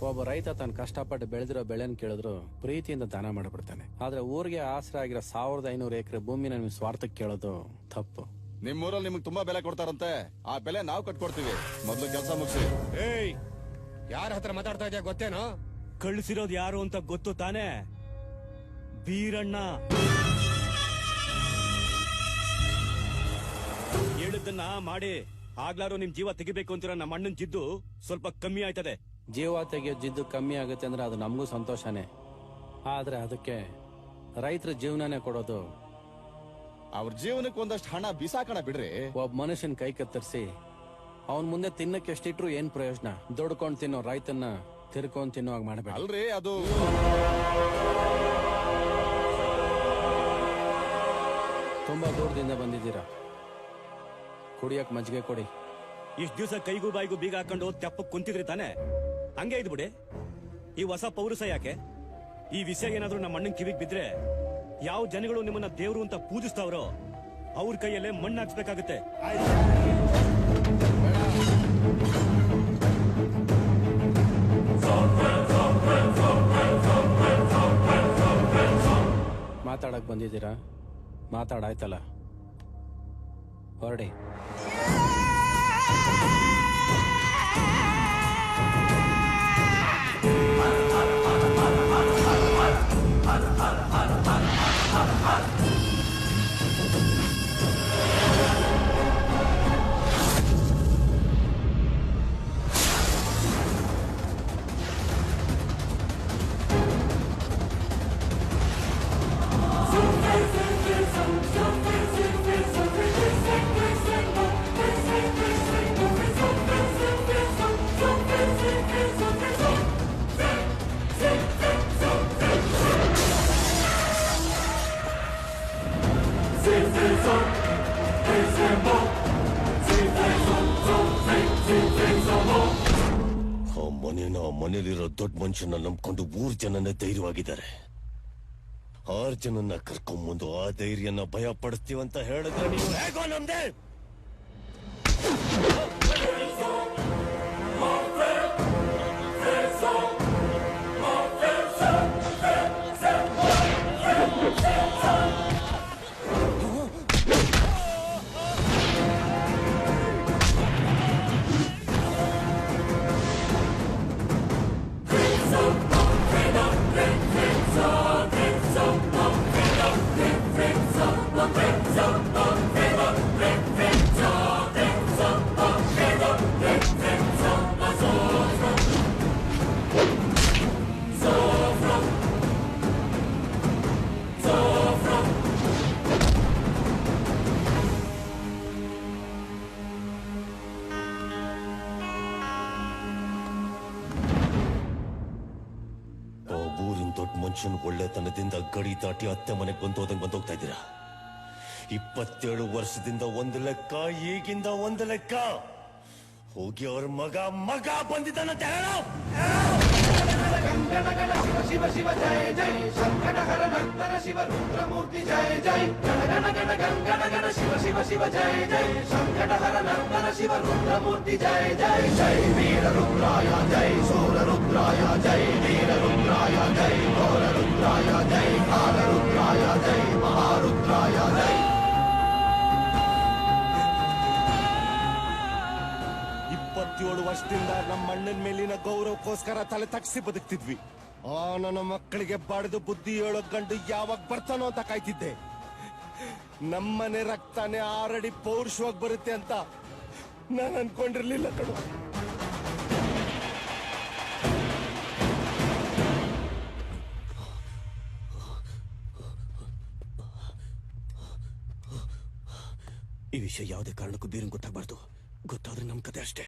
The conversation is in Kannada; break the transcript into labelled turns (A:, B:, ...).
A: ಒಬ್ಬ ರೈತ ತನ್ನ ಕಷ್ಟಪಟ್ಟು ಬೆಳೆದಿರೋ ಬೆಳೆನ ಕೇಳಿದ್ರು ಪ್ರೀತಿಯಿಂದ ದಾನ ಮಾಡಿಬಿಡ್ತಾನೆ. ಆದ್ರೆ ಊರಿಗೆ ಆಸರೆ ಆಗಿರೋ 1500 ಎಕರೆ ಭೂಮಿನ ನಿಮ್ ಸ್ವಾರ್ಥಕ್ಕೆ ಕೇಳೋದು ತಪ್ಪು.
B: ನಿಮ್ಮೂರಲ್ಲಿ ನಿಮ್ಗೆ ತುಂಬಾ ಬೆಲೆ ಕೊಡ್ತಾರಂತೆ, ಆ ಬೆಲೆ ನಾವು ಕಟ್ಕೊಡ್ತೀವಿ. ಮೊದ್ಲು ಕೆಲಸ ಮುಗಿಸಿ.
C: ಏಯ್, ಯಾರ ಹತ್ರ ಮಾತಾಡ್ತಾ ಇದೆಯಾ ಗೊತ್ತೇನೋ?
D: ಕಳಿಸಿರೋದು ಯಾರು ಅಂತ ಗೊತ್ತು ತಾನೇ? ಬೀರಣ್ಣ. ಹೇಳಿದ್ದನ್ನ ಮಾಡಿ ಆಗ್ಲಾರು ನಿಮ್ ಜೀವ ತೆಗಿಬೇಕು ಅಂತಿರೋ ನಮ್ಮ ಅಣ್ಣನ್ ಜಿದ್ದು ಸ್ವಲ್ಪ ಕಮ್ಮಿ ಆಯ್ತದೆ.
A: ಜೀವ ತೆಗೆಯೋ ಜಿದ್ದು ಕಮ್ಮಿ ಆಗುತ್ತೆ ಅಂದ್ರೆ ಅದು ನಮಗೂ ಸಂತೋಷನೇ. ಆದ್ರೆ ಅದಕ್ಕೆ ರೈತರ ಜೀವನನೇ ಕೊಡೋದು.
B: ಅವ್ರ ಜೀವನಕ್ಕೆ ಒಂದಷ್ಟು ಹಣ ಬಿಸಾಕಣ ಬಿಡ್ರಿ.
A: ಒಬ್ಬ ಮನುಷ್ಯನ್ ಕೈ ಕತ್ತರಿಸಿ ಅವನ್ ಮುಂದೆ ತಿನ್ನಕ್ಕೆ ಎಷ್ಟಿಟ್ರು ಏನ್ ಪ್ರಯೋಜನ? ದುಡ್ಕೊಂಡ್ ತಿನ್ನೋ ರೈತನ್ನ ತಿರ್ಕೊಂಡ್ ತಿನ್ನುವಾಗ ಮಾಡಬೇಡ.
B: ಅಲ್ರಿ, ಅದು
A: ತುಂಬಾ ದೂರದಿಂದ ಬಂದಿದ್ದೀರಾ, ಕುಡಿಯಕ್ ಮಜ್ಜಿಗೆ ಕೊಡಿ.
D: ಇಷ್ಟ ದಿವಸ ಕೈಗೂ ಬಾಯಿಗೂ ಬೀಗ ಹಾಕೊಂಡು ತೆಪ್ಪಕ್ ಕುಂತಿದ್ರಿ ತಾನೆ? ಹಂಗೆ ಇದ್ ಬಿಡಿ. ಈ ಹೊಸ ಪೌರಸ ಯಾಕೆ? ಈ ವಿಷಯ ಏನಾದ್ರೂ ನಮ್ಮ ಅಣ್ಣನ್ ಕಿವಿಗ್ ಬಿದ್ರೆ ಯಾವ ಜನಗಳು ನಿಮ್ಮನ್ನ ದೇವ್ರು ಅಂತ ಪೂಜಿಸ್ತಾವ್ರೋ ಅವ್ರ ಕೈಯಲ್ಲೇ ಮಣ್ಣು ಹಾಕ್ಸ್ಬೇಕಾಗುತ್ತೆ.
A: ಮಾತಾಡಕ್ ಬಂದಿದ್ದೀರಾ? ಮಾತಾಡಾಯ್ತಲ್ಲ, ಹೊರಡಿ.
E: ಮನೇಲಿರೋ ದೊಡ್ಡ ಮನುಷ್ಯನ ನಂಬ್ಕೊಂಡು 3 ಜನನೇ ಧೈರ್ಯವಾಗಿದ್ದಾರೆ. 6 ಜನನ್ನ ಕರ್ಕೊಂಬಂದು ಆ ಧೈರ್ಯನ ಭಯ ಪಡಿಸ್ತೀವಂತ ಹೇಳಿದ್ರೆ ನೀವು ಹೇಗೋ ನಮ್ದೆ? ಮನುಷ್ಯನ್ ಒಳ್ಳೆತನದಿಂದ ಗಡಿ ದಾಟಿ ಅತ್ತೆ ಮನೆಗೆ ಬಂದೋಗ್ತಾ ಇದ್ದೀರಾ. 27 ವರ್ಷದಿಂದ 1 ಲೆಕ್ಕ, ಈಗಿಂದ 1 ಲೆಕ್ಕ. ಹೋಗಿ ಅವ್ರ ಮಗ ಬಂದಿದ್ದಾನಂತ ಹೇಳೋ.
F: ಶಿವ ಶಿವ ಜಯ ಜಯ ಶಂಕರಹರ ನಂತರ ಶಿವ ರುದ್ರಮೂರ್ತಿ ಜಯ ಜಯ ಗಣ ಗಣ ಗಣ ಗಣ ಗಣ ಶಿವ ಶಿವ ಶಿವ ಜಯ ಜಯ ಶಂಕರಹರ ನಂತರ ಶಿವ ರುದ್ರಮೂರ್ತಿ ಜಯ ಜಯ ಜಯ ವೀರ ರುದ್ರಾಯ ಜಯ ಸೂರ ರುದ್ರಾಯ ಜಯ ವೀರ ರುದ್ರಾಯ ಜಯ ಘೋರ ರುದ್ರಾಯ ಜಯ ಕಾಲ ರುದ್ರಾಯ ಜಯ ಮಹಾರುದ್ರಾಯ ಜಯ.
E: 27 ವರ್ಷದಿಂದ ನಮ್ಮ ಅಣ್ಣನ ಮೇಲಿನ ಗೌರವಕ್ಕೋಸ್ಕರ ತಲೆ ತಗ್ಸಿ ಬದುಕ್ತಿದ್ವಿ. ಆ ನನ್ನ ಮಕ್ಕಳಿಗೆ ಬಾಡಿದು ಬುದ್ಧಿ ಹೇಳೋ ಗಂಡು ಯಾವಾಗ ಬರ್ತಾನೋ ಅಂತ ಕಾಯ್ತಿದ್ದೆ. ನಮ್ಮನೆ ರಕ್ತಾನೆ 6 ಅಡಿ ಪೌರುಷವಾಗಿ ಬರುತ್ತೆ ಅಂತ ನಾನು ಅನ್ಕೊಂಡಿರ್ಲಿಲ್ಲ ಕಣೋ.
D: ಈ ವಿಷಯ ಯಾವುದೇ ಕಾರಣಕ್ಕೂ ಬೀರಂಗ್ ಗೊತ್ತಾಗಬಾರ್ದು. ಗೊತ್ತಾದ್ರೆ ನಮ್ ಕತೆ ಅಷ್ಟೇ.